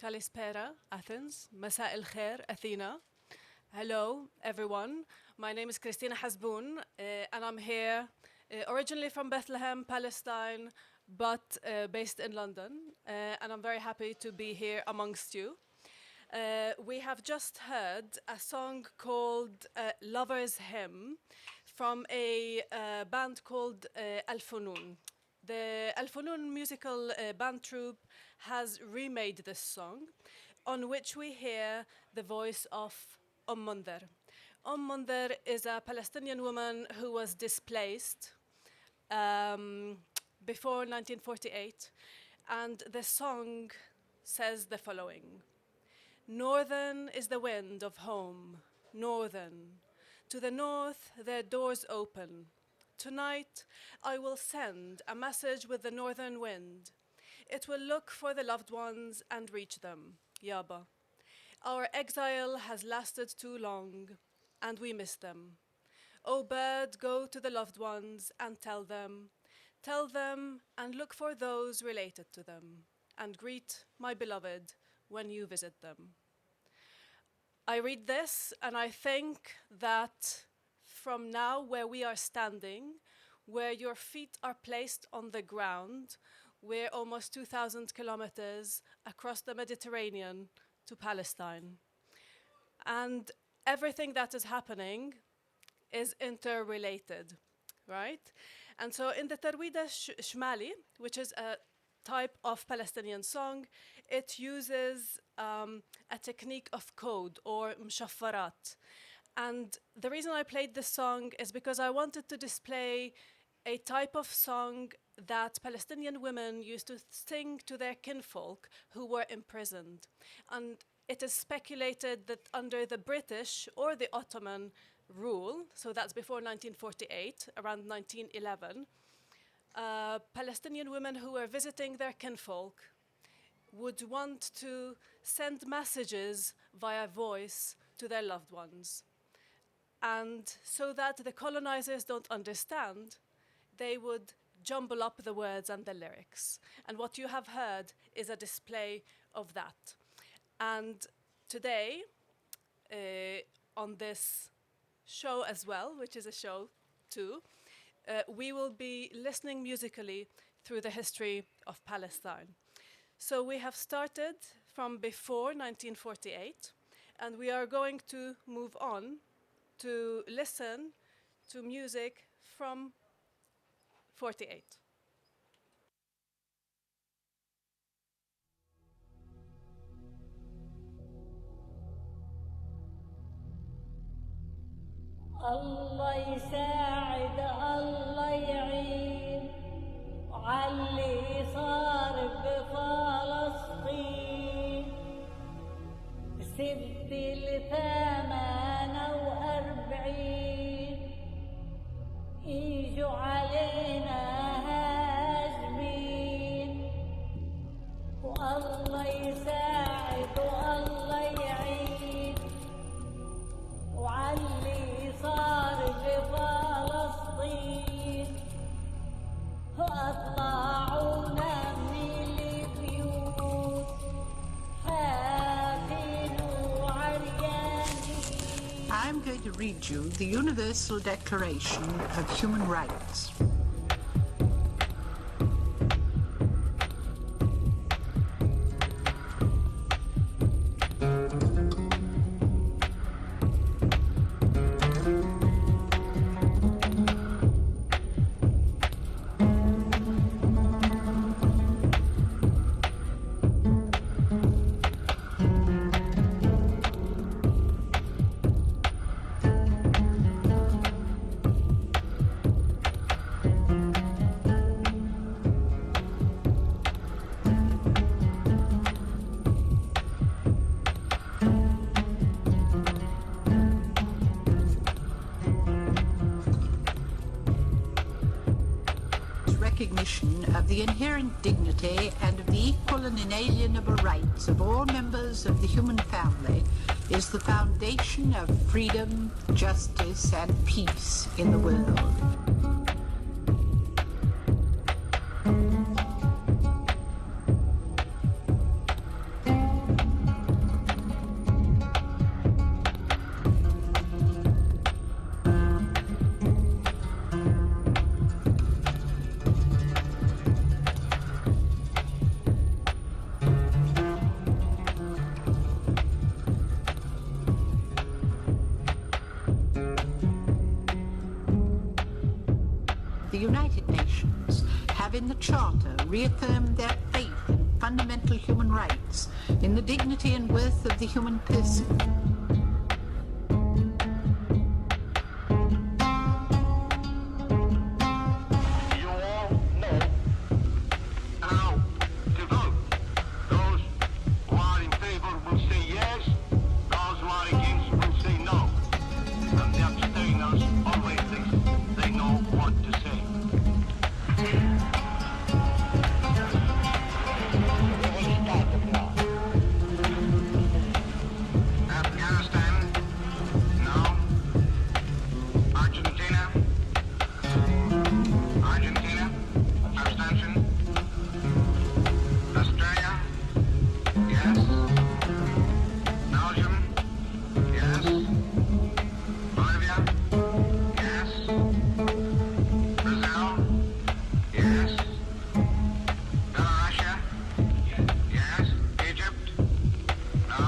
Kalispera, Athens. Masa el Khair, Athena. Hello, everyone. My name is Christina Hazboun, and I'm here originally from Bethlehem, Palestine, but based in London. And I'm very happy to be here amongst you. We have just heard a song called Lover's Hymn from a band called Al-Funun. The Al-Funun musical band troupe has remade this song, on which we hear the voice of Mundar. Mundar is a Palestinian woman who was displaced before 1948, and the song says the following. Northern is the wind of home, northern. To the north their doors open. Tonight I will send a message with the northern wind. It will look for the loved ones and reach them. Yaba. Our exile has lasted too long, and we miss them. O bird, go to the loved ones and tell them and look for those related to them, and greet my beloved when you visit them. I read this and I think that from now where we are standing, where your feet are placed on the ground, we're almost 2,000 kilometers across the Mediterranean to Palestine. And everything that is happening is interrelated, right? And so in the Tarwida Shmali, which is a type of Palestinian song, it uses a technique of code or mshaffarat. And the reason I played this song is because I wanted to display a type of song that Palestinian women used to sing to their kinfolk who were imprisoned. And it is speculated that under the British or the Ottoman rule, so that's before 1948, around 1911, Palestinian women who were visiting their kinfolk would want to send messages via voice to their loved ones. And so that the colonizers don't understand, they would jumble up the words and the lyrics. And what you have heard is a display of that. And today, on this show as well, which is a show too, we will be listening musically through the history of Palestine. So we have started from before 1948, and we are going to move on to listen to music from 48. الله يساعد الله يعين وعلي صار بفلسطين 48 يجوا علينا هاجمين والله يساعد والله يعين وعلي صار بفلسطين وأطلعونا من البيوت حافين وعريانين. I'm going to read you the Universal Declaration of Human Rights. Of the inherent dignity and of the equal and inalienable rights of all members of the human family is the foundation of freedom, justice, and peace in the world. The United Nations have in the Charter reaffirmed their faith in fundamental human rights, in the dignity and worth of the human person. You all know how to vote. Those who are in favor will say yes, those who are against will say no. And the abstainers always think they know what to say. Afghanistan, no. Argentina, abstention. Australia, yes. Belgium, yes. Bolivia, yes. Brazil, yes. Belarusia, yes. Egypt, no.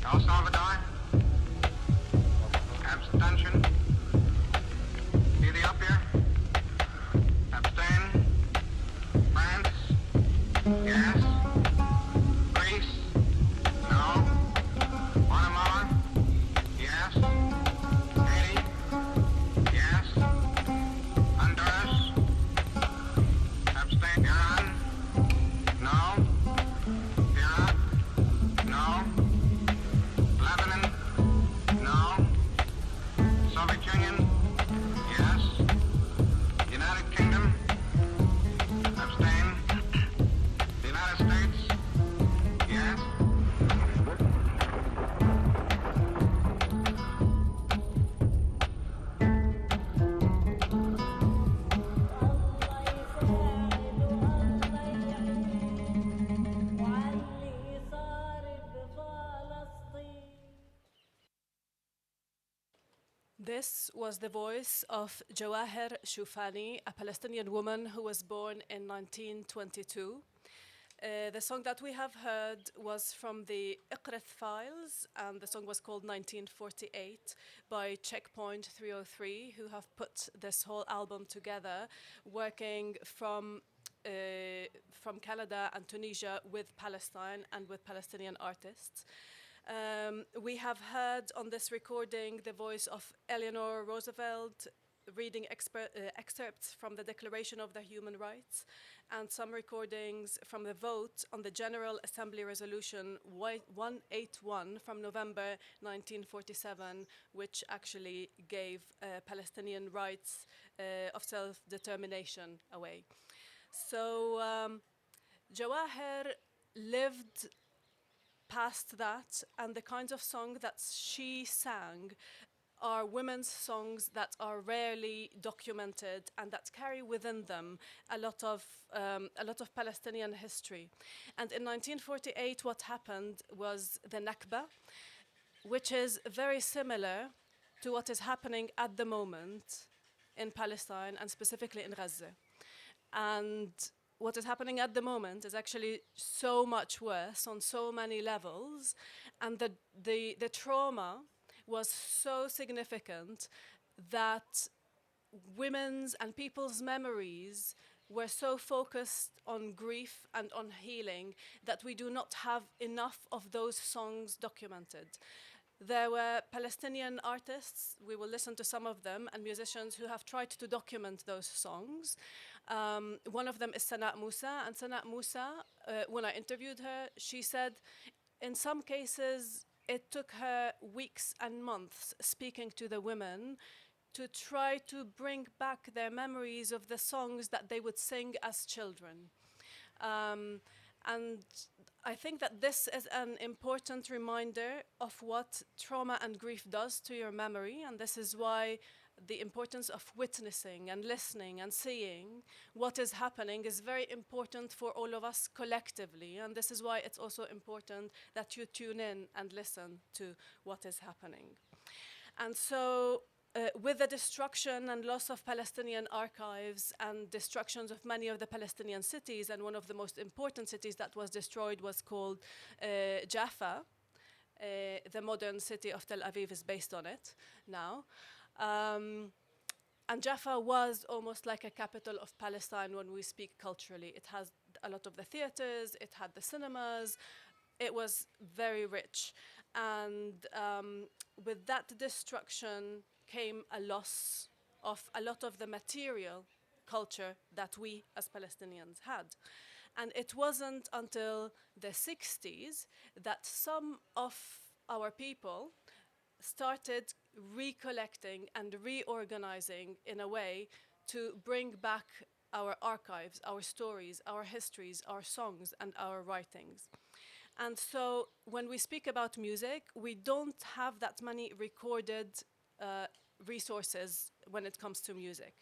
El Salvador, abstention. Ethiopia, abstain. France, yes. Greece, no. Guatemala, yes. Haiti, yes. Honduras, abstain. Iran, no. Iraq, no. Lebanon, no. Soviet Union, yes. United Kingdom, abstain. The United States, yes. This was the voice of Jawahir Shufani, a Palestinian woman who was born in 1922. The song that we have heard was from the Iqrith Files, and the song was called 1948 by Checkpoint 303, who have put this whole album together, working from Canada and Tunisia with Palestine and with Palestinian artists. We have heard on this recording the voice of Eleanor Roosevelt reading excerpts from the Declaration of the Human Rights, and some recordings from the vote on the General Assembly Resolution 181 from November 1947, which actually gave Palestinian rights of self-determination away. So Jawahir lived past that, and the kinds of song that she sang are women's songs that are rarely documented and that carry within them a lot of Palestinian history. And in 1948, what happened was the Nakba, which is very similar to what is happening at the moment in Palestine and specifically in Gaza. And what is happening at the moment is actually so much worse on so many levels, and the trauma was so significant that women's and people's memories were so focused on grief and on healing that we do not have enough of those songs documented. There were Palestinian artists, we will listen to some of them, and musicians who have tried to document those songs. One of them is Sanaa Musa, and Sanaa Musa, when I interviewed her, she said in some cases it took her weeks and months speaking to the women to try to bring back their memories of the songs that they would sing as children. And I think that this is an important reminder of what trauma and grief does to your memory, and this is why the importance of witnessing and listening and seeing what is happening is very important for all of us collectively, and this is why it's also important that you tune in and listen to what is happening. And so with the destruction and loss of Palestinian archives and destructions of many of the Palestinian cities, and one of the most important cities that was destroyed was called Jaffa. The modern city of Tel Aviv is based on it now. And Jaffa was almost like a capital of Palestine when we speak culturally. It has a lot of the theaters, it had the cinemas, it was very rich. And with that destruction came a loss of a lot of the material culture that we as Palestinians had. And it wasn't until the 60s that some of our people started recollecting and reorganizing in a way to bring back our archives, our stories, our histories, our songs, and our writings. And so when we speak about music, we don't have that many recorded resources when it comes to music.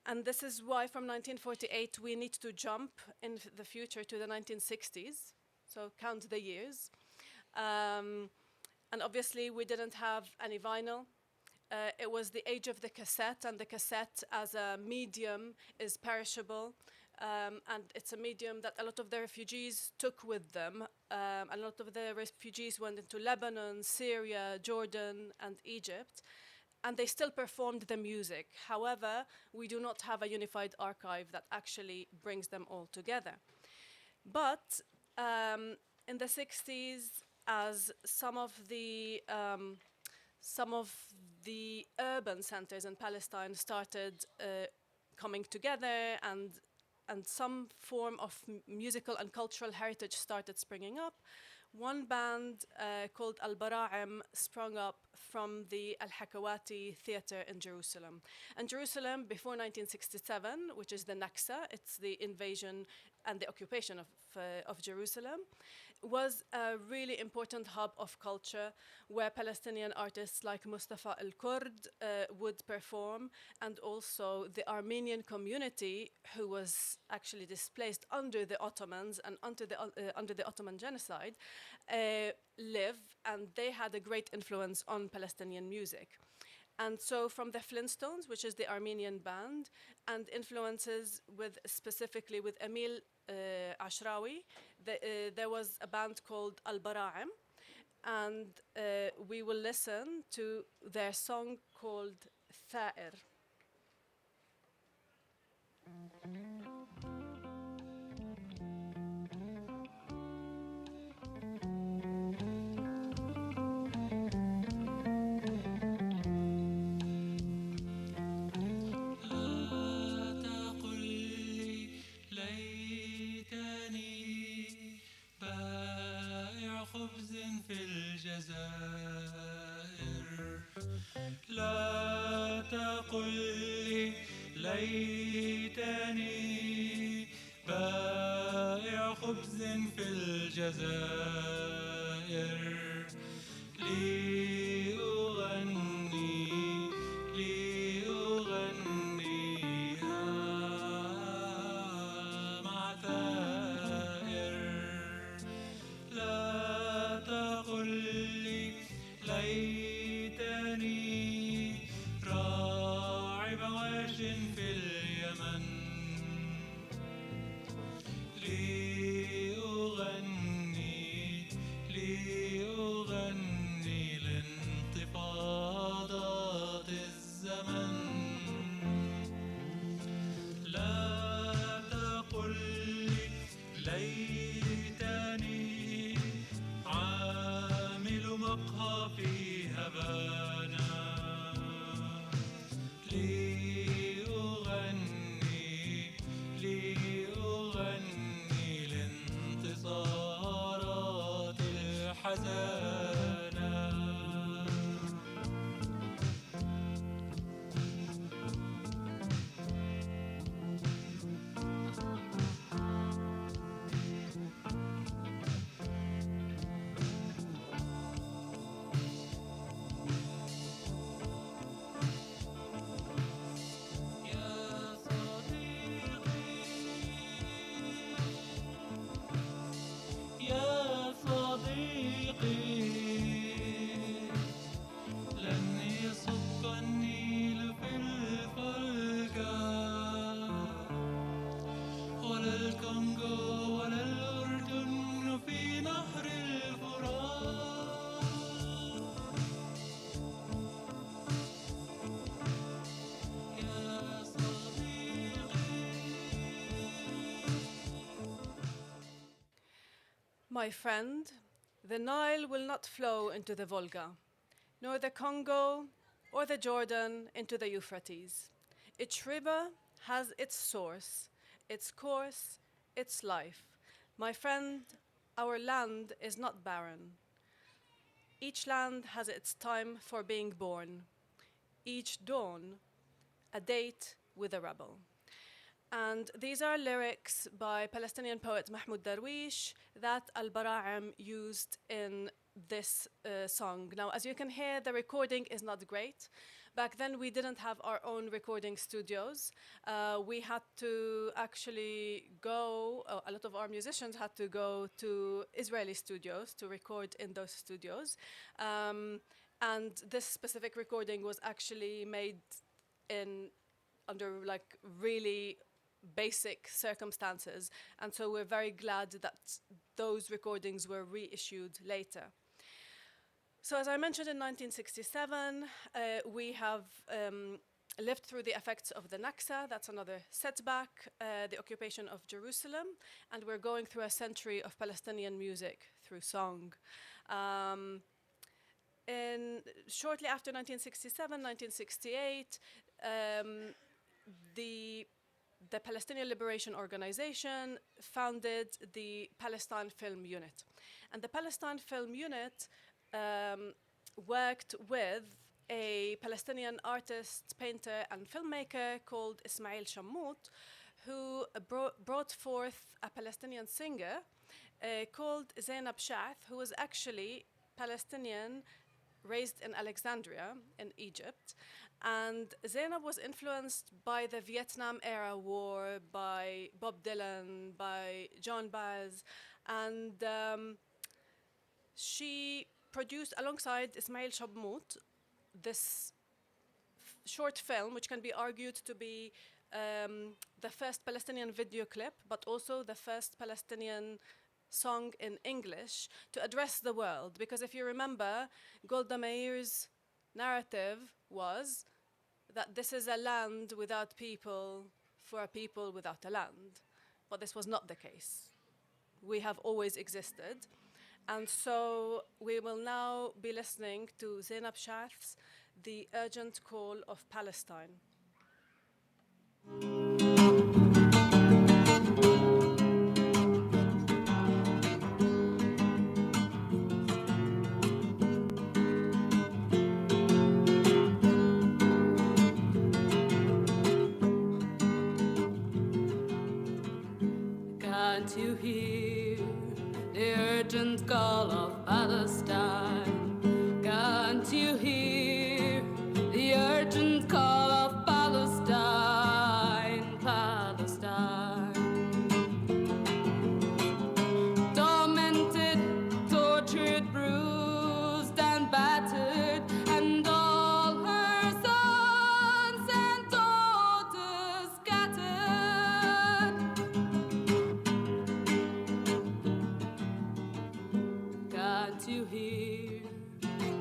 And this is why from 1948 we need to jump in the future to the 1960s, so count the years. And obviously we didn't have any vinyl. It was the age of the cassette, and the cassette as a medium is perishable. And it's a medium that a lot of the refugees took with them. A lot of the refugees went into Lebanon, Syria, Jordan, and Egypt, and they still performed the music. However, we do not have a unified archive that actually brings them all together. But in the 60s, as some of the urban centers in Palestine started coming together, and some form of musical and cultural heritage started springing up, one band called Al-Bara'im sprung up from the Al-Hakawati Theater in Jerusalem. And Jerusalem, before 1967, which is the Naksa, it's the invasion and the occupation of Jerusalem, was a really important hub of culture where Palestinian artists like Mustafa al-Kurd would perform, and also the Armenian community, who was actually displaced under the Ottomans and under the Ottoman genocide, live, and they had a great influence on Palestinian music. And so from the Flintstones, which is the Armenian band, and influences specifically with Emil Ashrawi, there was a band called Al-Bara'im, and we will listen to their song called Tha'ir. الجزائر لا تقل لي ليتني بائع خبز في الجزائر لأغنيها مع ثائر لا تقل لي ليتني راعي مواش في اليمن لأغني لانتفاضات الزمن لا تقل لي ليتني عامل مقهى في هبانا لأغني لانتصارات الحزانة يا صديقي لن يصب النيل في الفلكة ولا الكونغو ولا الأردن في نهر الفرات يا صديقي. My friend, the Nile will not flow into the Volga, nor the Congo or the Jordan into the Euphrates. Each river has its source, its course, its life. My friend, our land is not barren. Each land has its time for being born. Each dawn, a date with a rebel. And these are lyrics by Palestinian poet Mahmoud Darwish that Al-Bara'im used in this song. Now, as you can hear, the recording is not great. Back then, we didn't have our own recording studios. We had to actually go, a lot of our musicians had to go to Israeli studios to record in those studios. And this specific recording was actually made under like really basic circumstances, and so we're very glad that those recordings were reissued later. So as I mentioned, in 1967, we have lived through the effects of the Naksa, that's another setback, the occupation of Jerusalem, and we're going through a century of Palestinian music through song. Shortly after 1967, 1968, the Palestinian Liberation Organization founded the Palestine Film Unit. And the Palestine Film Unit worked with a Palestinian artist, painter, and filmmaker called Ismail Shammout, who brought forth a Palestinian singer called Zainab Sha'th, who was actually Palestinian, raised in Alexandria in Egypt. And Zainab was influenced by the Vietnam era war, by Bob Dylan, by John Baez, and she produced alongside Ismail Shammout this short film, which can be argued to be the first Palestinian video clip, but also the first Palestinian song in English to address the world. Because if you remember, Golda Meir's narrative was that this is a land without people for a people without a land. But this was not the case. We have always existed. And so we will now be listening to Zainab Sha'th's The Urgent Call of Palestine. urgent call of Palestine. Can't you hear the urgent call of Palestine, Palestine? Tormented, tortured, bruised and battered, and all her sons and daughters scattered. Can't you hear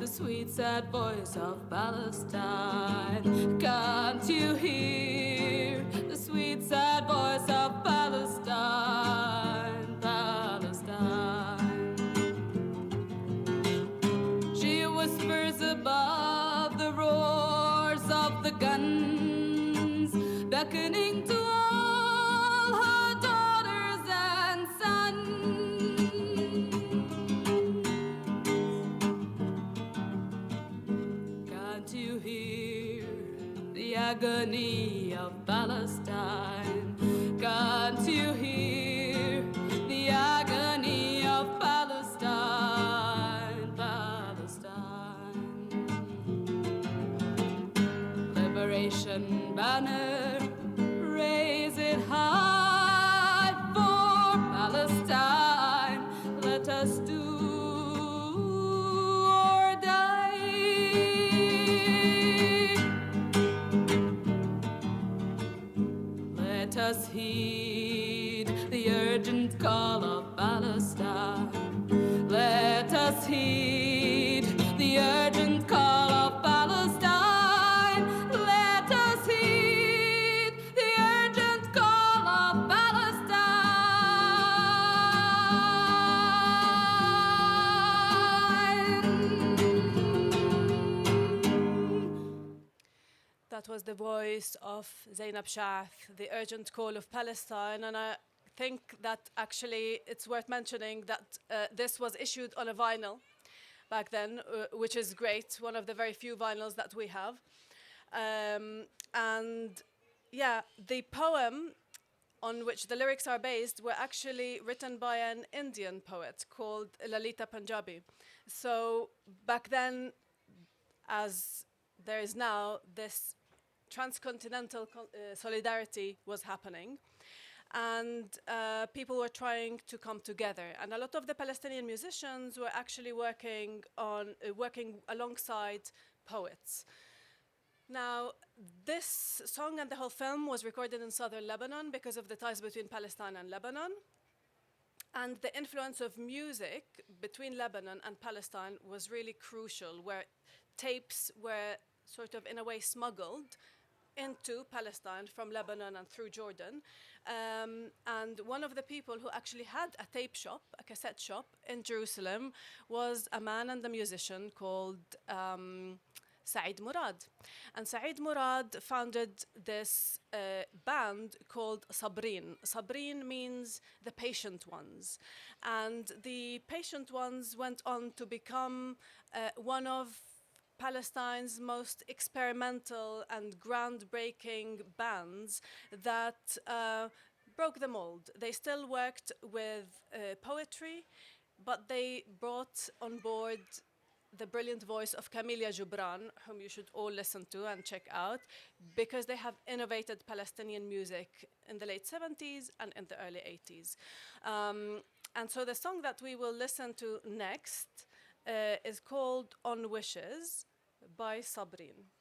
the sweet sad voice of Palestine? Can't you hear the sweet sad voice of Palestine, Palestine? She whispers above the roars of the guns, beckoning to all her daughters and sons. Can't you hear the agony of Palestine? Can't you hear the agony of Palestine, Palestine? Liberation banner, raise it high for Palestine. Let us do or die. Let us heed the urgent call of Palestine. Let us heed the urgent call of Palestine. Let us heed the urgent call of Palestine. That was the voice of Zainab Shaath, the urgent call of Palestine. And I think that actually it's worth mentioning that this was issued on a vinyl back then, which is great, one of the very few vinyls that we have. And yeah, the poem on which the lyrics are based were actually written by an Indian poet called Lalita Punjabi. So back then, as there is now, this transcontinental solidarity was happening, and people were trying to come together. And a lot of the Palestinian musicians were actually working alongside poets. Now, this song and the whole film was recorded in southern Lebanon because of the ties between Palestine and Lebanon. And the influence of music between Lebanon and Palestine was really crucial, where tapes were sort of, in a way, smuggled into Palestine from Lebanon and through Jordan. And one of the people who actually had a tape shop, a cassette shop in Jerusalem, was a man and a musician called Saeed Murad. And Saeed Murad founded this band called Sabreen. Sabreen means the patient ones. And the patient ones went on to become one of Palestine's most experimental and groundbreaking bands that broke the mold. They still worked with poetry, but they brought on board the brilliant voice of Camelia Gibran, whom you should all listen to and check out, because they have innovated Palestinian music in the late 70s and in the early 80s. And so the song that we will listen to next is called On Wishes by Sabreen.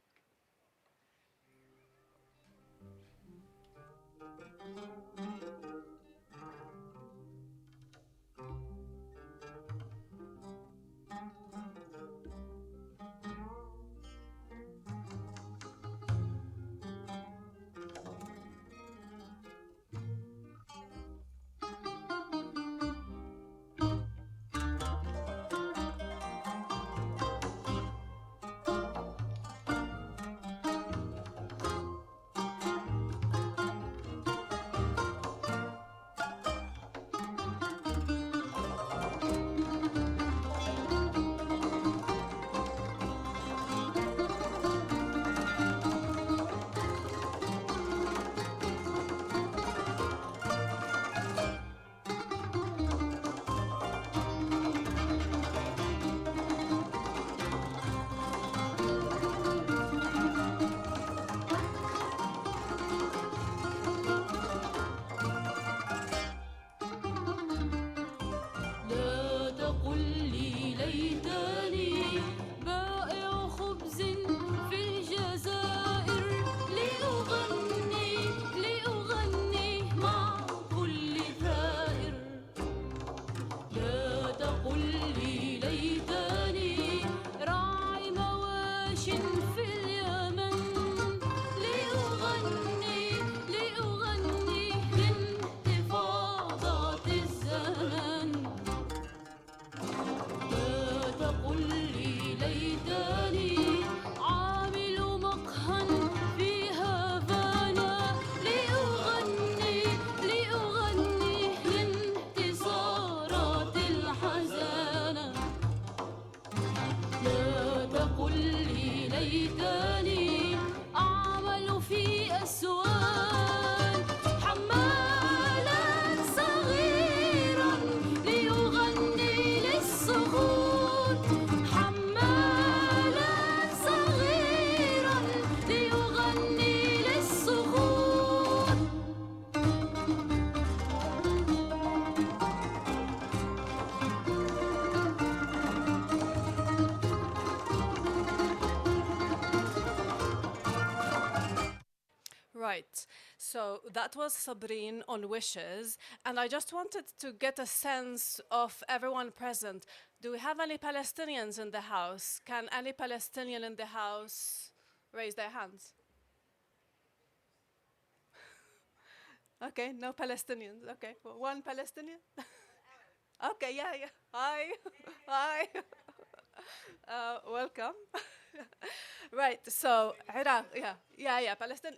Right. So that was Sabrine on Wishes. And I just wanted to get a sense of everyone present. Do we have any Palestinians in the house? Can any Palestinian in the house raise their hands? Okay, no Palestinians. Okay, well, one Palestinian? Okay, yeah. Hi. Hi. Welcome. Right, so Iraq, yeah, Palestine.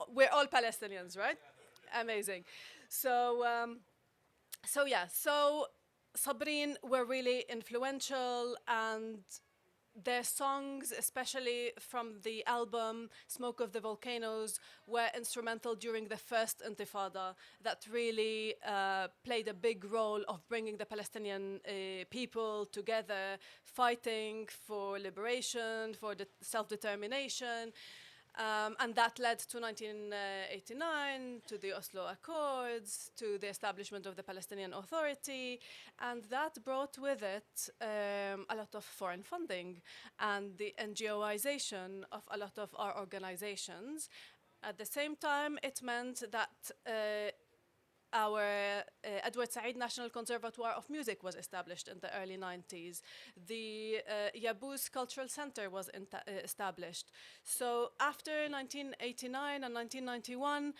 We're all Palestinians, right? Amazing. So, so Sabrine were really influential, and their songs, especially from the album Smoke of the Volcanoes, were instrumental during the first Intifada that really played a big role of bringing the Palestinian people together, fighting for liberation, for the self-determination. And that led to 1989, to the Oslo Accords, to the establishment of the Palestinian Authority, and that brought with it a lot of foreign funding and the NGOization of a lot of our organizations. At the same time, it meant that our Edward Said National Conservatoire of Music was established in the early 90s. The Yabuz Cultural Center was established. So after 1989 and 1991,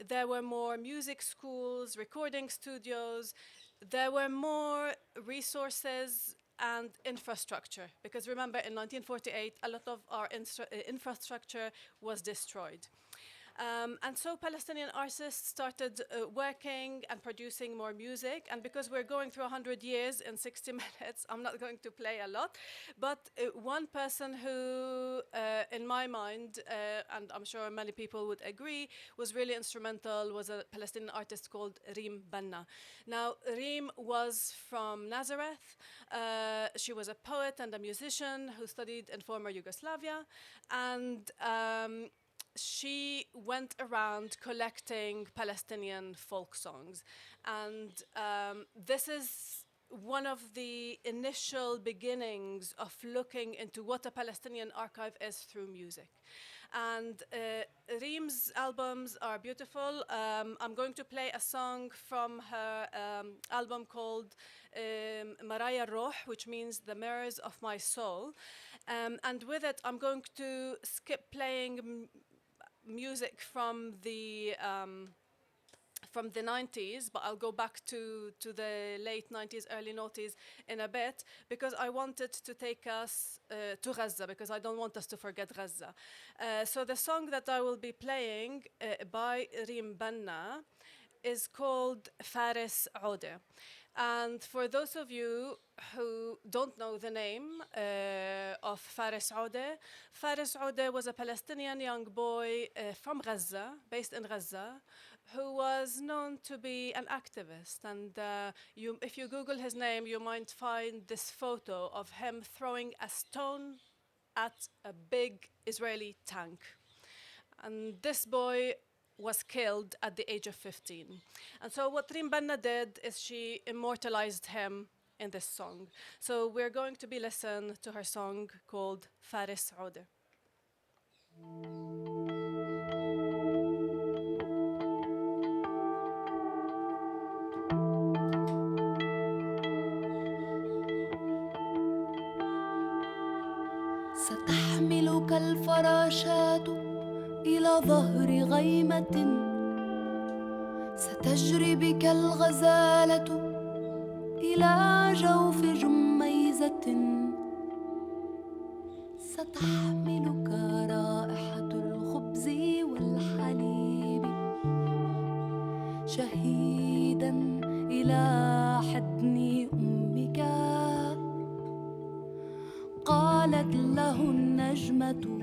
there were more music schools, recording studios, there were more resources and infrastructure. Because remember, in 1948, a lot of our infrastructure was destroyed. And so Palestinian artists started working and producing more music. And because we're going through 100 years in 60 minutes, I'm not going to play a lot. But one person who, in my mind, and I'm sure many people would agree, was really instrumental, was a Palestinian artist called Reem Banna. Now, Reem was from Nazareth. She was a poet and a musician who studied in former Yugoslavia. And she went around collecting Palestinian folk songs. And this is one of the initial beginnings of looking into what a Palestinian archive is through music. And Reem's albums are beautiful. I'm going to play a song from her album called Maraya Roh, which means the mirrors of my soul. And with it, I'm going to skip playing music from the 90s, but I'll go back to the late 90s, early 90s in a bit, because I wanted to take us to Gaza, because I don't want us to forget Gaza. So the song that I will be playing by Reem Banna is called Faris Ode. And for those of you who don't know the name of Faris Ode was a Palestinian young boy from Gaza, based in Gaza, who was known to be an activist. And if you Google his name, you might find this photo of him throwing a stone at a big Israeli tank. And this boy was killed at the age of 15. And so what Reem Banna did is she immortalized him in this song. So we're going to be listening to her song called Faris Ode. ستحملك الفراشات إلى ظهر غيمة، ستجري بك الغزالة إلى جوف جميزة، ستحملك رائحة الخبز والحليب شهيدا إلى حضن أمك. قالت له النجمة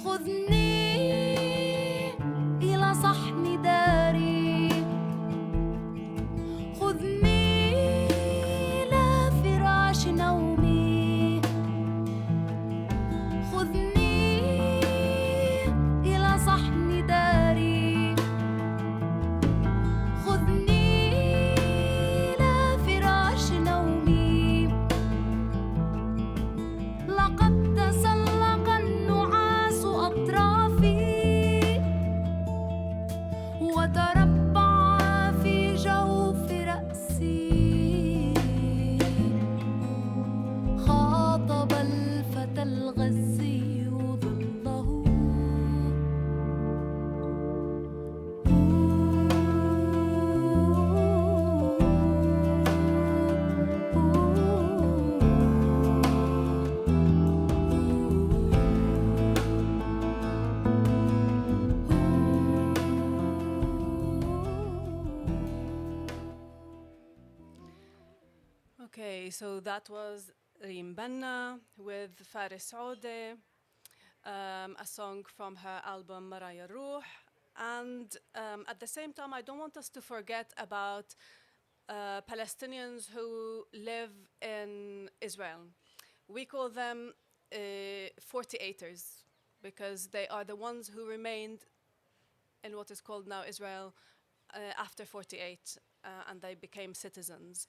خذني إلى صحن داري، خذني إلى فراش نومي، خذني إلى صحن داري، خذني إلى فراش نومي. Okay, so that was Reem Benna with Faris Ode, a song from her album Maraya Ruh. And at the same time, I don't want us to forget about Palestinians who live in Israel. We call them 48ers because they are the ones who remained in what is called now Israel after 48 and they became citizens.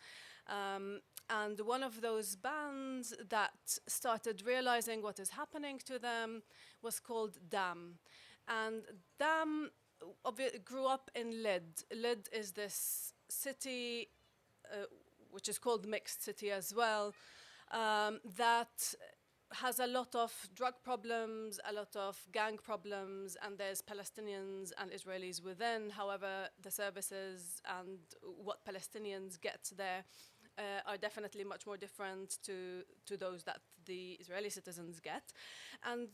And one of those bands that started realizing what is happening to them was called Dam. And Dam grew up in Lid. Lid is this city, which is called Mixed City as well, that has a lot of drug problems, a lot of gang problems, and there's Palestinians and Israelis within. However, the services and what Palestinians get there are definitely much more different to those that the Israeli citizens get. And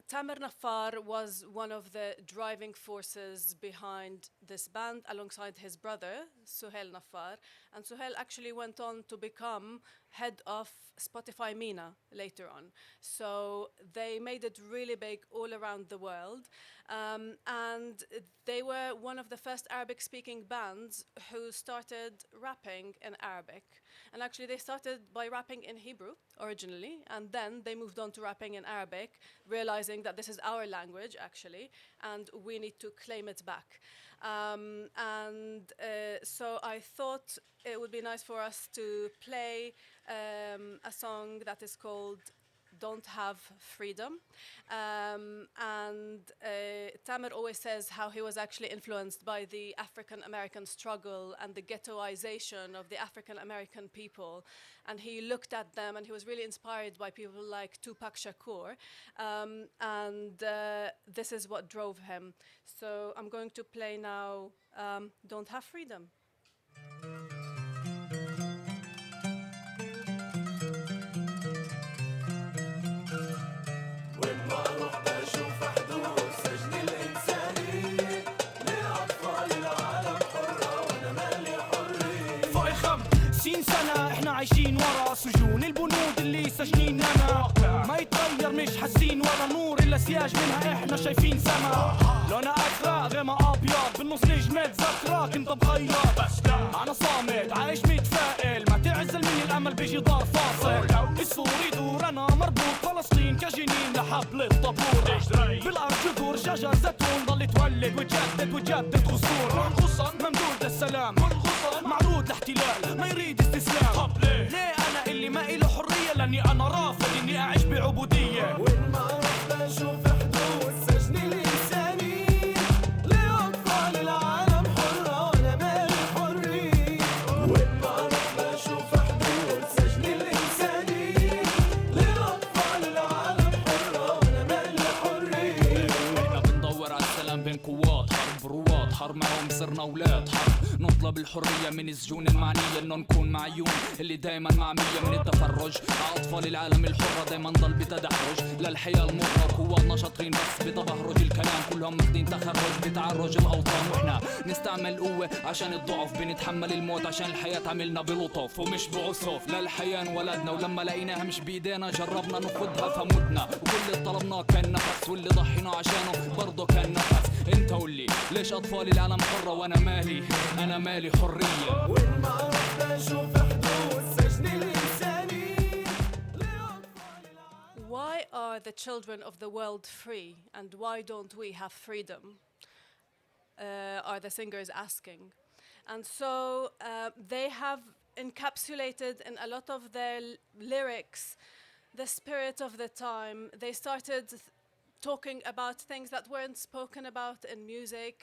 Tamer Nafar was one of the driving forces behind this band alongside his brother, Suhail Nafar. And Suhail actually went on to become head of Spotify MENA later on. So they made it really big all around the world. And they were one of the first Arabic-speaking bands who started rapping in Arabic. And actually they started by rapping in Hebrew originally, and then they moved on to rapping in Arabic, realizing that this is our language actually, and we need to claim it back. So I thought it would be nice for us to play a song that is called Don't Have Freedom. Tamer always says how he was actually influenced by the African American struggle and the ghettoization of the African American people. And he looked at them and he was really inspired by people like Tupac Shakur. This is what drove him. So I'm going to play now Don't Have Freedom. سنة احنا عايشين ورا سجون البنود اللي سجنيننا ما يتغير مش حاسين ولا نور الا سياج منها احنا شايفين سما لونها ازرق غيمها ابيض بالنص نجمة ذكرى كنت بخيط انا صامت عايش متفائل ما تعزل مني الامل بيجي ضار فاصل السور يدور انا مربوط فلسطين كجنين لحبل الطابور بالارض جذور شجر زيتون ضل تولد وتجدد وتجدد غصون ممدود للسلام معروض لاحتلال ما يريد استسلام ليه انا اللي ما إله حريه لاني انا رافض اني اعيش بعبوديه وين ما رحت بشوف حدود سجن الانساني لاطفال العالم حره وانا مالي حريه وين ما رحت بشوف حدود سجن الانساني لاطفال العالم حره وانا مالي حريه احنا بندور على السلام بين قوات حرب رواد حرب معهم صرنا اولاد حرب نطلب الحرية من السجون المعنية انه نكون معيون اللي دايما معمية من التفرج اطفال العالم الحرة دايما ضل بتدحرج للحياة المرة وقواتنا شاطرين بس بتبهرج الكلام كلهم ماخدين تخرج بتعرج الاوطان واحنا نستعمل قوة عشان الضعف بنتحمل الموت عشان الحياة عملنا بلطف ومش بعسف للحياة انولدنا ولما لقيناها مش بايدينا جربنا نفقدها فمتنا وكل اللي طلبناه كان نفس واللي ضحينا عشانه برضه كان نفس انت قولي ليش اطفال العالم حرة وانا مالي أنا مالي حرية وين ما رحت أشوف حدود سجن الإنساني Why are the children of the world free and why don't we have freedom? Are the singers asking. And so they have encapsulated in a lot of their lyrics the spirit of the time. They started talking about things that weren't spoken about in music.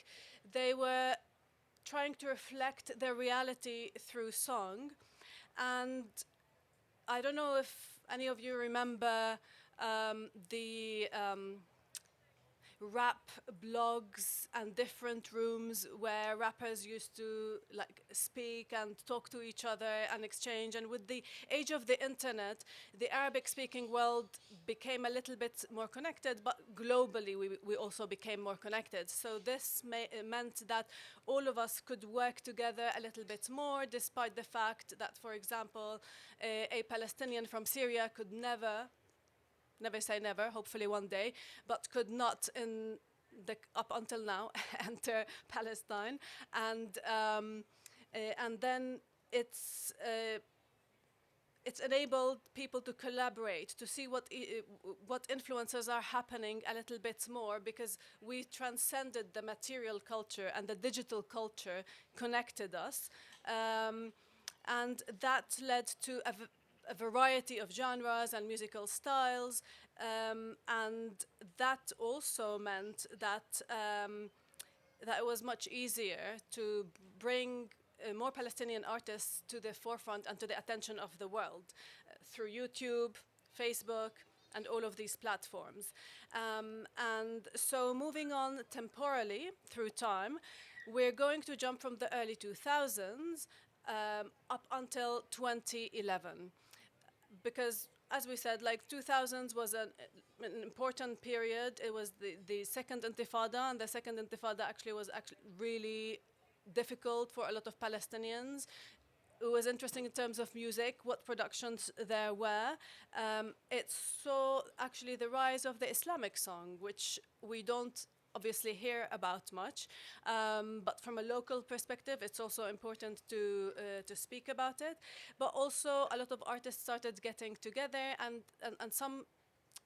They were trying to reflect their reality through song. And I don't know if any of you remember rap blogs and different rooms where rappers used to like speak and talk to each other and exchange. And with the age of the internet, the Arabic-speaking world became a little bit more connected, but globally we also became more connected. So this meant that all of us could work together a little bit more, despite the fact that, for example, a Palestinian from Syria could never say never, hopefully one day, but could not up until now enter Palestine. And then it's enabled people to collaborate, to see what influences are happening a little bit more, because we transcended the material culture and the digital culture connected us. And that led to a variety of genres and musical styles, and that also meant that that it was much easier to bring more Palestinian artists to the forefront and to the attention of the world through YouTube, Facebook, and all of these platforms. And so moving on temporally through time, we're going to jump from the early 2000s up until 2011. Because, as we said, like 2000s was an important period. It was the second Intifada, and the second Intifada was really difficult for a lot of Palestinians. It was interesting in terms of music, what productions there were. It saw actually the rise of the Islamic song, which we don't obviously hear about much, but from a local perspective, it's also important to speak about it. But also, a lot of artists started getting together, and some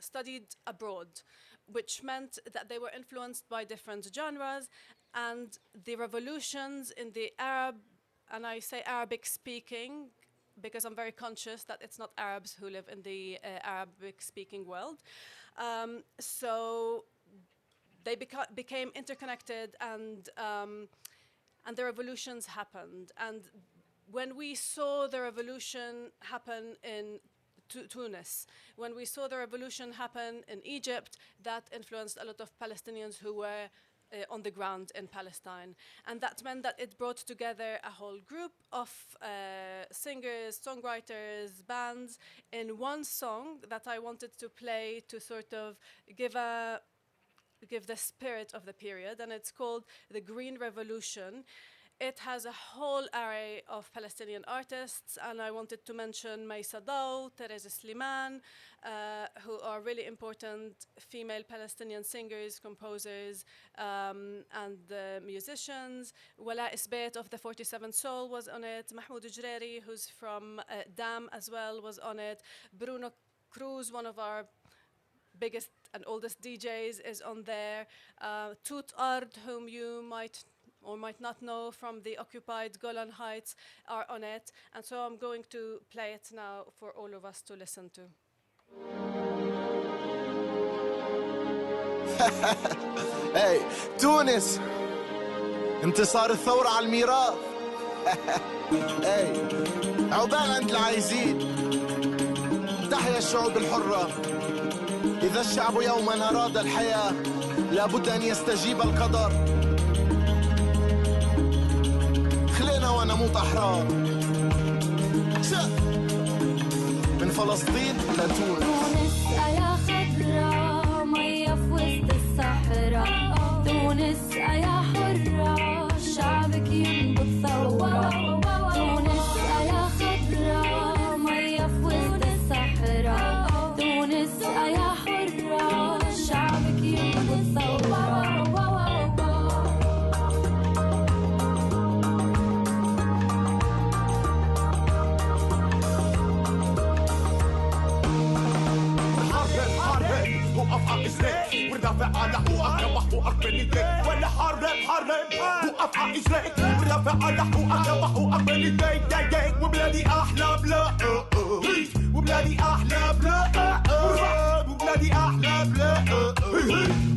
studied abroad, which meant that they were influenced by different genres, and the revolutions in the Arab, and I say Arabic-speaking, because I'm very conscious that it's not Arabs who live in the Arabic-speaking world. So they became interconnected, and the revolutions happened. And when we saw the revolution happen in Tunis, when we saw the revolution happen in Egypt, that influenced a lot of Palestinians who were on the ground in Palestine. And that meant that it brought together a whole group of singers, songwriters, bands in one song that I wanted to play to sort of give the spirit of the period, and it's called The Green Revolution. It has a whole array of Palestinian artists, and I wanted to mention Maysa Daw, Teresa Sliman, who are really important female Palestinian singers, composers, and musicians. Wala Isbeit of the 47 Soul was on it. Mahmoud Jreri, who's from Dam as well, was on it. Bruno Cruz, one of our biggest and oldest DJs, is on there. Tut Ard, whom you might or might not know from the occupied Golan Heights, are on it. And so I'm going to play it now for all of us to listen to. Hey, تونس انتصار الثورة على الميراث. Hey, عقبال عند العايزين. تحيا الشعوب الحرة. إذا الشعب يوما أراد الحياة لابد أن يستجيب القدر. خلينا ونموت أحرار. من فلسطين لتونس. تونس يا خضراء مية في وسط الصحراء. تونس يا حرة شعبك ينبض ثورة. تونس يا خضراء مية في وسط الصحراء. تونس يا حرة شعبك ينبض ثورة. ورافع على حقوقك يا حقوقك بين ايديك ولا حرب وقف على اجريك ورافع على حقوقك يا حقوقك بين ايديك وبلادي احلى بلاد وبلادي احلى بلاد وبلادي احلى بلاد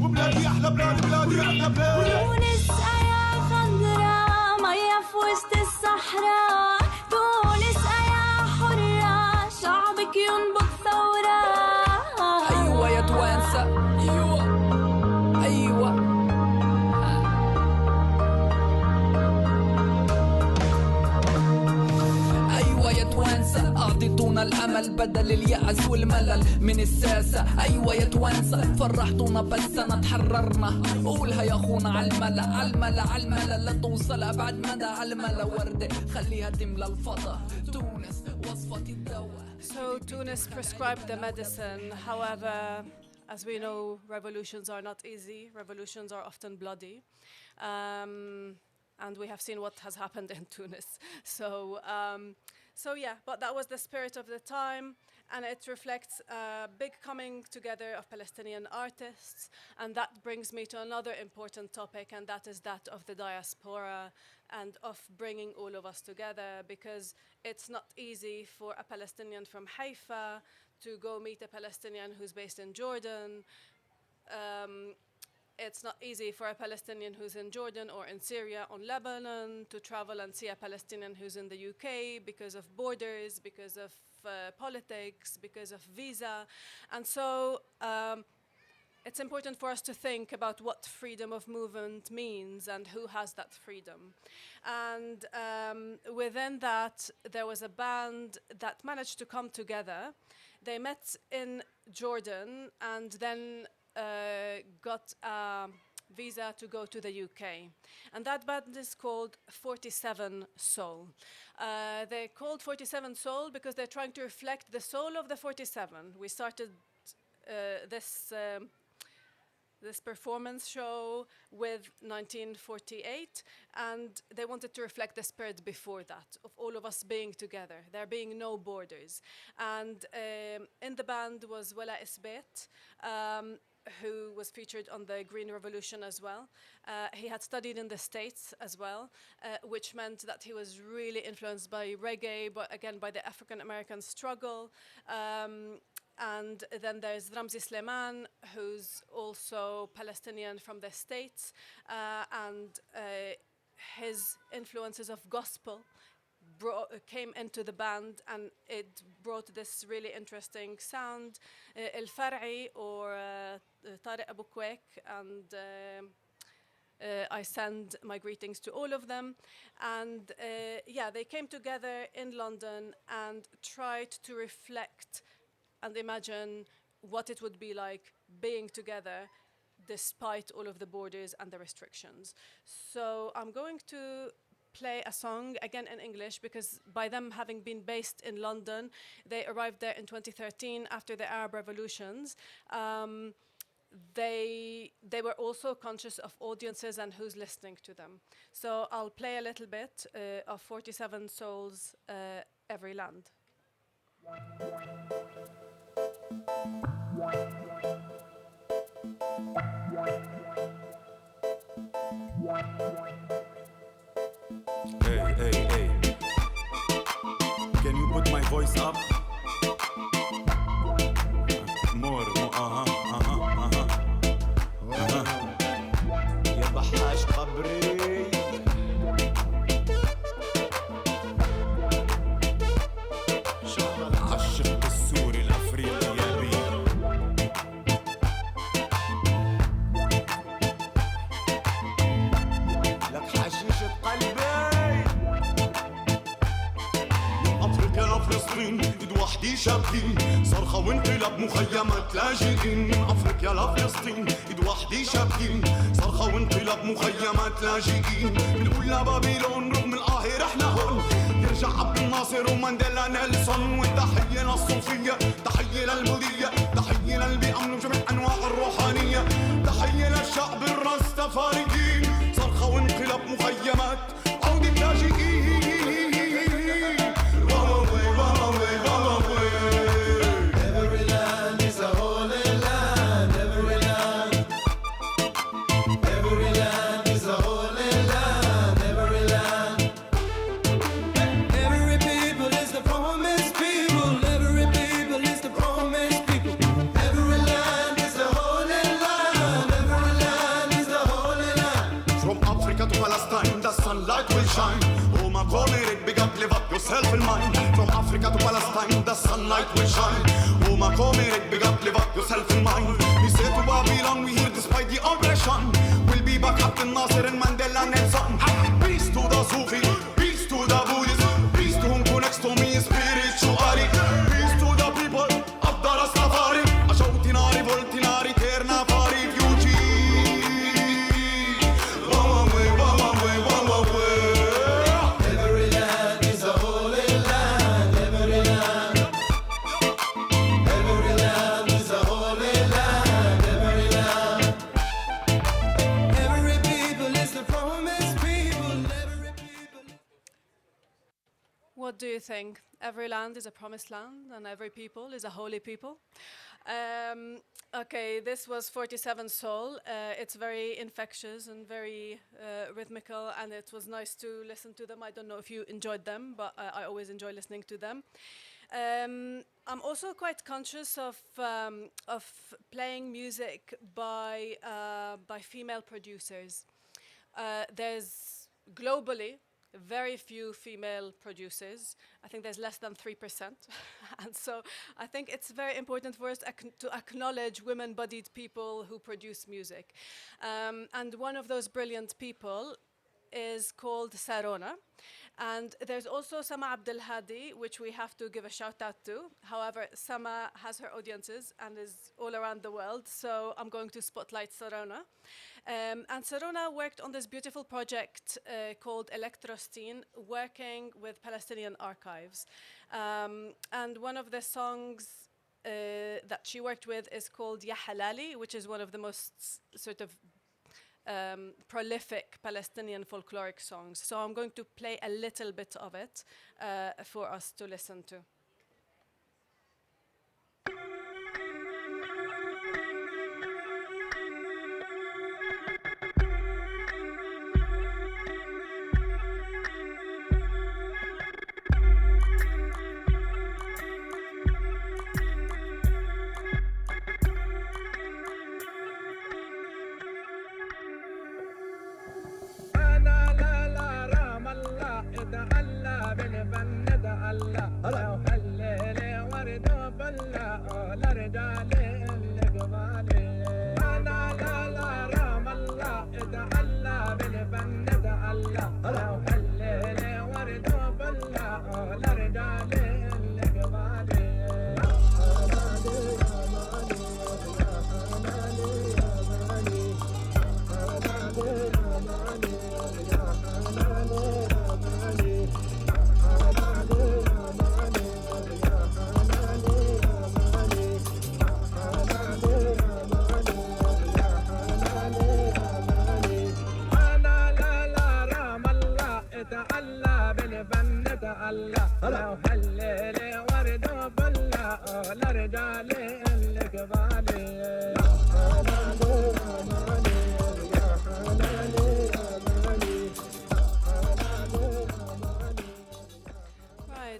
وبلادي احلى بلاد بلادي احلى بلاد. تونس يا خضراء مية في وسط الصحراء. تونس يا حرة شعبك ينبض ثورة. أيوة يا توانسة أيوة الساسة أعطيتونا الأمل بدل اليأس والملل من الساسة. أيوة يا توانسة فرحتونا بس أنا تحررنا. قولها يا أخونا عالملا عالملا عالملا لا توصل أبعد مدى عالملا وردة خليها تملى الفضا. تونس وصفة الدواء. So Tunis prescribed the medicine. However, as we know, revolutions are not easy. Revolutions are often bloody. And we have seen what has happened in Tunis. So yeah, but that was the spirit of the time, and it reflects a big coming together of Palestinian artists. And that brings me to another important topic, and that is that of the diaspora and of bringing all of us together, because it's not easy for a Palestinian from Haifa to go meet a Palestinian who's based in Jordan. It's not easy for a Palestinian who's in Jordan or in Syria or Lebanon to travel and see a Palestinian who's in the UK because of borders, because of politics, because of visa. And so it's important for us to think about what freedom of movement means and who has that freedom. And within that, there was a band that managed to come together. They met in Jordan and then got a visa to go to the UK. And that band is called 47 Soul. They're called 47 Soul because they're trying to reflect the soul of the 47. We started this performance show with 1948, and they wanted to reflect the spirit before that, of all of us being together, there being no borders. And in the band was Wala Isbet, who was featured on the Green Revolution as well. He had studied in the States as well, which meant that he was really influenced by reggae, but again by the African American struggle. And then there's Ramzi Sleiman, who's also Palestinian from the States, and his influences of gospel came into the band, and it brought this really interesting sound. El Far'i or Tariq Abu Kwek, and I send my greetings to all of them. And yeah, they came together in London and tried to reflect and imagine what it would be like being together despite all of the borders and the restrictions. So I'm going to play a song, again in English, because by them having been based in London, they arrived there in 2013 after the Arab revolutions. They were also conscious of audiences and who's listening to them. So I'll play a little bit of 47 Souls, Every Land. Hey, hey, hey. Can you put my voice up? More, يا بحاش قبري شعب العشق السوري الافريقي يا بي. لك حشيشة قلبي من افريقيا لفلسطين ايد وحدي شابكين صرخة وانقلاب مخيمات لاجئين. من افريقيا لفلسطين ايد وحدي شابكين صرخة وانقلاب مخيمات لاجئين. بنقول لبابيلون رغم القاهرة احنا هون يرجع عبد الناصر ومانديلا نيلسون. والتحية للصوفية تحية للبوذية تحية للبيئة وجميع انواع الروحانية. تحية للشعب الراستفاريين صرخة وانقلاب مخيمات عودة لاجئين. Every land is a holy land. Every land. Every land is a holy land. Every land. Every people is the promised people. Every people is the promised people. Every land is a holy land. Every land is a holy land. From Africa to Palestine, the sunlight will shine. Oh my God, big up, live up yourself in mind. From Africa to Palestine, the sunlight will shine. Oh my God, big up, live up yourself in mind. We say to Babylon, we hear despite the oppression. We'll be back up in Nasser and Mandela Nelson. Peace to the Sufi, peace to the Buddhist, peace to whom connects to me spiritual. What do you think? Every land is a promised land, and every people is a holy people. Okay, this was 47 Soul. It's very infectious and very rhythmical, and it was nice to listen to them. I don't know if you enjoyed them, but I always enjoy listening to them. I'm also quite conscious of playing music by female producers. There's globally very few female producers. I think there's less than 3%. And so I think it's very important for us to acknowledge women-bodied people who produce music. And one of those brilliant people is called Sarona. And there's also Sama Abdelhadi, which we have to give a shout out to. However, Sama has her audiences and is all around the world, so I'm going to spotlight Sarona. And Sarona worked on this beautiful project called Electrostine, working with Palestinian archives. And one of the songs that she worked with is called Ya Halali, which is one of the most sort of prolific Palestinian folkloric songs. So I'm going to play a little bit of it for us to listen to.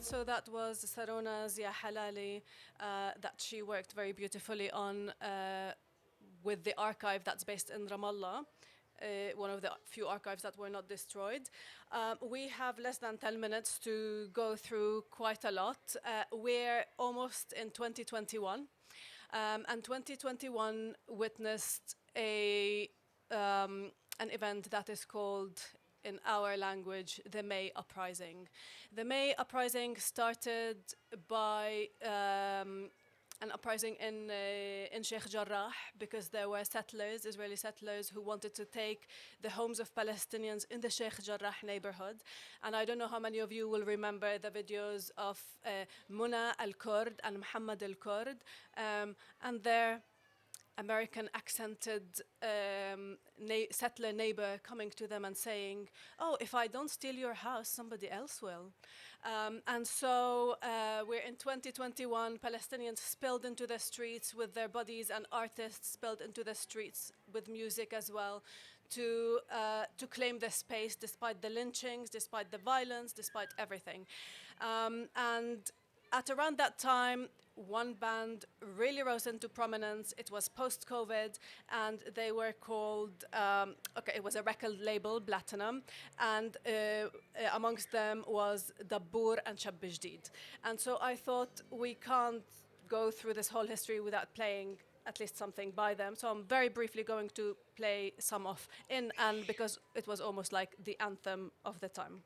So that was Sarona's Ya Halali that she worked very beautifully on with the archive that's based in Ramallah, one of the few archives that were not destroyed. We have less than 10 minutes to go through quite a lot. We're almost in 2021, and 2021 witnessed an event that is called, in our language, the May Uprising. The May Uprising started by an uprising in Sheikh Jarrah because there were settlers, Israeli settlers, who wanted to take the homes of Palestinians in the Sheikh Jarrah neighborhood. And I don't know how many of you will remember the videos of Muna al-Kurd and Muhammad al-Kurd and their American accented settler neighbor coming to them and saying, "Oh, if I don't steal your house, somebody else will." And so we're in 2021, Palestinians spilled into the streets with their bodies, and artists spilled into the streets with music as well to claim this space despite the lynchings, despite the violence, despite everything. And at around that time, one band really rose into prominence. It was post-COVID, and they were called, it was a record label, Platinum, and amongst them was Dabbour and Shab Jdid. And so I thought we can't go through this whole history without playing at least something by them. So I'm very briefly going to play some of In and, because it was almost like the anthem of the time.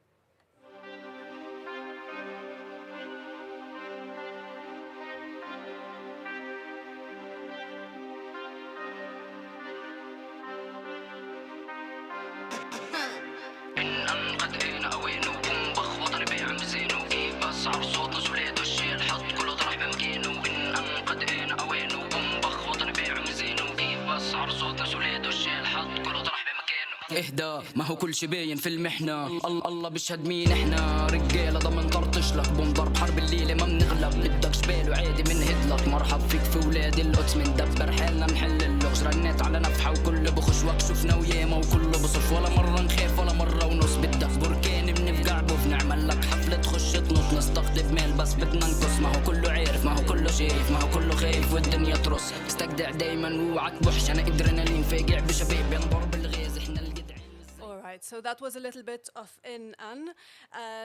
اهدى ما هو كل شي باين في المحنة الله بيشهد مين احنا رجالة ضمن طرطش لك بنضرب حرب الليلة ما بنغلب بدك شبال وعادي بنهد لك مرحب فيك في ولاد القدس مندبر حالنا نحل اللغز رنيت على نفحة وكل بخش وقت شفنا وياما وكله بصف ولا مرة نخاف ولا مرة ونص بدك بركان بنفقع بوف نعمل لك حفلة تخش تنط نستقطب مال بس بدنا نقص ما هو كله عارف ما هو كله شايف ما هو كله خايف والدنيا ترص استجدع دايما ووعك بوحش انا ادرينالين فاقع بشباب ينضرب الغاز احنا الجدعان. Alright, so that was a little bit of In An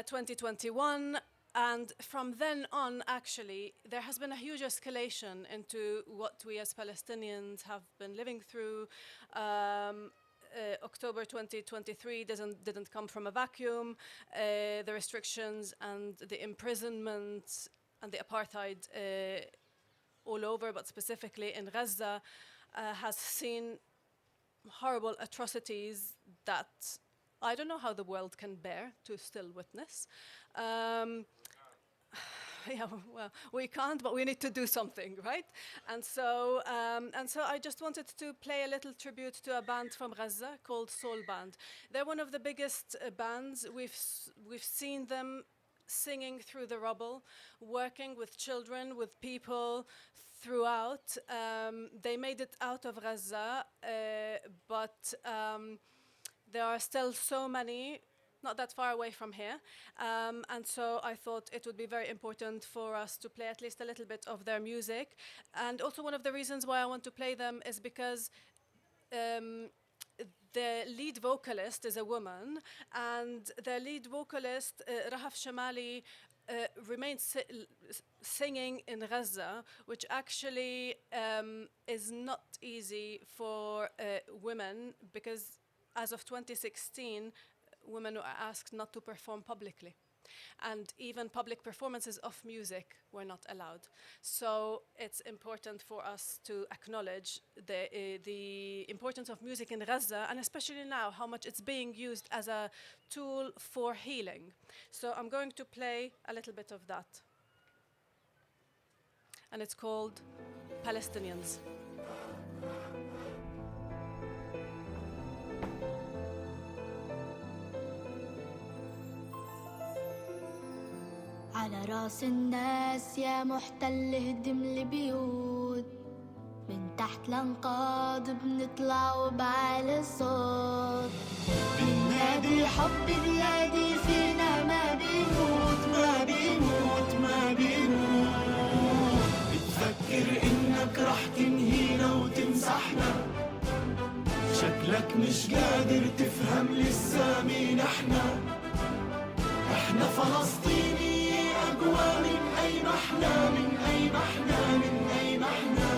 2021. And from then on, actually, there has been a huge escalation into what we as Palestinians have been living through. October 2023 didn't come from a vacuum. The restrictions and the imprisonment and the apartheid all over, but specifically in Gaza, has seen horrible atrocities that I don't know how the world can bear to still witness. Yeah, well, we can't, but we need to do something, right? And so I just wanted to play a little tribute to a band from Gaza called Soul Band. They're one of the biggest bands. We've seen them singing through the rubble, working with children, with people throughout. They made it out of Gaza, but there are still so many not that far away from here. And so I thought it would be very important for us to play at least a little bit of their music. And also one of the reasons why I want to play them is because the lead vocalist is a woman, and the lead vocalist, Rahaf Shamali, remains singing in Gaza, which actually is not easy for women, because as of 2016, women were asked not to perform publicly. And even public performances of music were not allowed. So it's important for us to acknowledge the importance of music in Gaza, and especially now, how much it's being used as a tool for healing. So I'm going to play a little bit of that. And it's called Palestinians. على راس الناس يا محتل هدم البيوت من تحت الانقاض بنطلع وبعلى الصوت بننادي حب بلادي فينا ما بيموت ما بيموت ما بيموت بتفكر انك رح تنهينا وتمسحنا شكلك مش قادر تفهم لسه مين احنا فلسطيني أقوى من أي محنة من أي محنة من أي محنة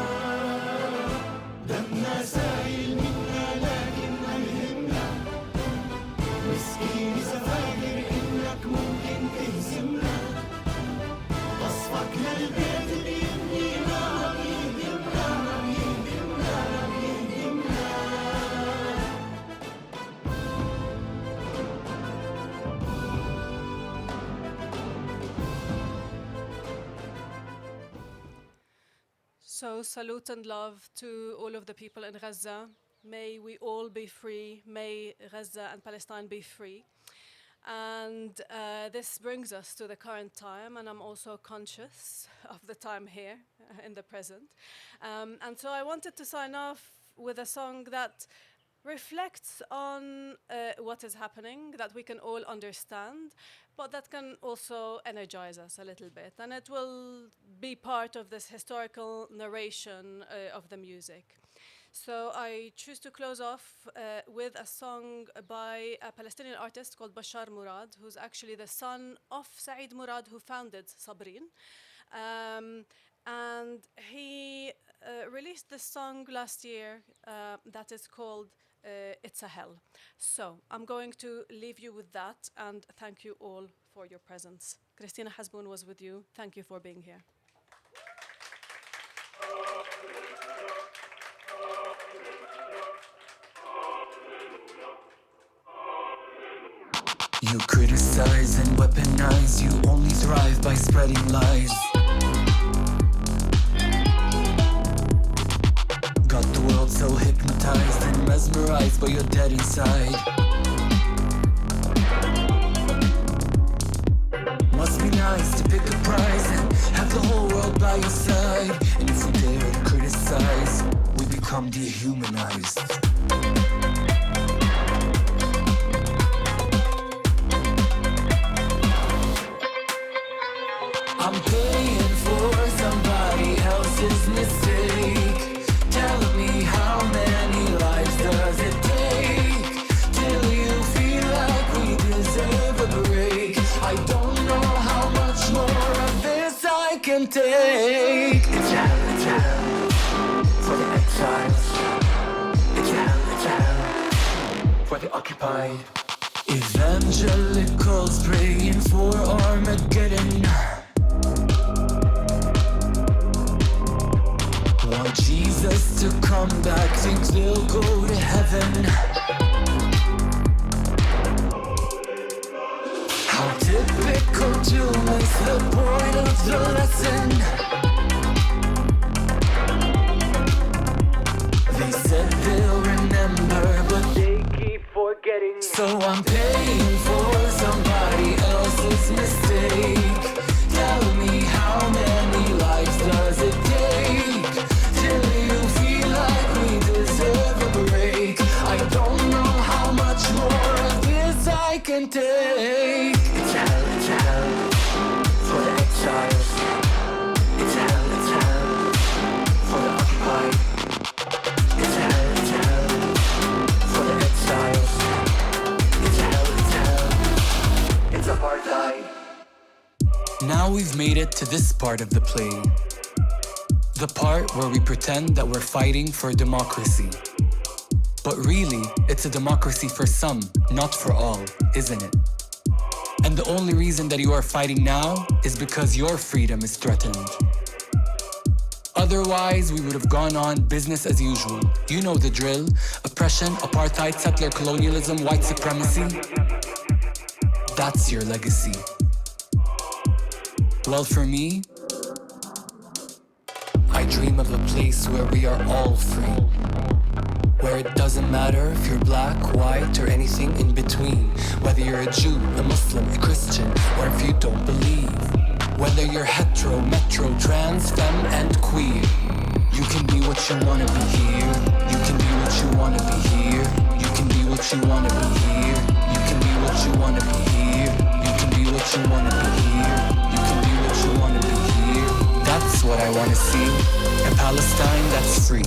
دمنا سايل منا لكن ما يهمنا مسكين إذا فاكر إنك ممكن تهزمنا وصفك للبيت بيبنينا ما بيهدمنا ما بيهدمنا ما بيهدمنا So salute and love to all of the people in Gaza. May we all be free. May Gaza and Palestine be free. And this brings us to the current time, and I'm also conscious of the time here in the present. And so I wanted to sign off with a song that reflects on what is happening, that we can all understand, but that can also energize us a little bit. And it will be part of this historical narration of the music. So I choose to close off with a song by a Palestinian artist called Bashar Murad, who's actually the son of Saeed Murad, who founded Sabreen. And he released this song last year that is called It's a Hell. So I'm going to leave you with that, and thank you all for your presence. Christina Hazboun was with you. Thank you for being here. You criticize and weaponize, you only thrive by spreading lies. Got the world so hypnotized and mesmerized, but you're dead inside. Must be nice to pick a prize and have the whole world by your side. And if we dare to criticize, we become dehumanized. I'm paying for somebody else's mistake. Tell me how many lives does it take till you feel like we deserve a break? I don't know how much more of this I can take. It's hell for the exiles. It's hell for the occupied. Evangelicals praying for Armageddon. Want Jesus to come back, think they'll go to heaven. How typical to miss the point of the lesson. They said they'll remember, but they keep forgetting. So I'm paying for somebody else's mistake. Tell me how many lives does it take till you feel like we deserve a break? I don't know how much more of this I can take. It's hell for the exiles. It's hell for the occupied. It's hell for the exiles. It's hell it's apartheid. Now we've made it to this part of the play. The part where we pretend that we're fighting for democracy. But really, it's a democracy for some, not for all, isn't it? And the only reason that you are fighting now is because your freedom is threatened. Otherwise, we would have gone on business as usual. You know the drill. Oppression, apartheid, settler colonialism, white supremacy. That's your legacy. Well, for me, I dream of a place where we are all free. Where it doesn't matter if you're black, white, or anything in between. Whether you're a Jew, a Muslim, a Christian, or if you don't believe. Whether you're hetero, metro, trans, femme, and queer. You can be what you wanna be here. You can be what you wanna be here. You can be what you wanna be here. You can be what you wanna be here. You can be what you wanna be here. You can be what you wanna be here. That's what I wanna see. A Palestine that's free.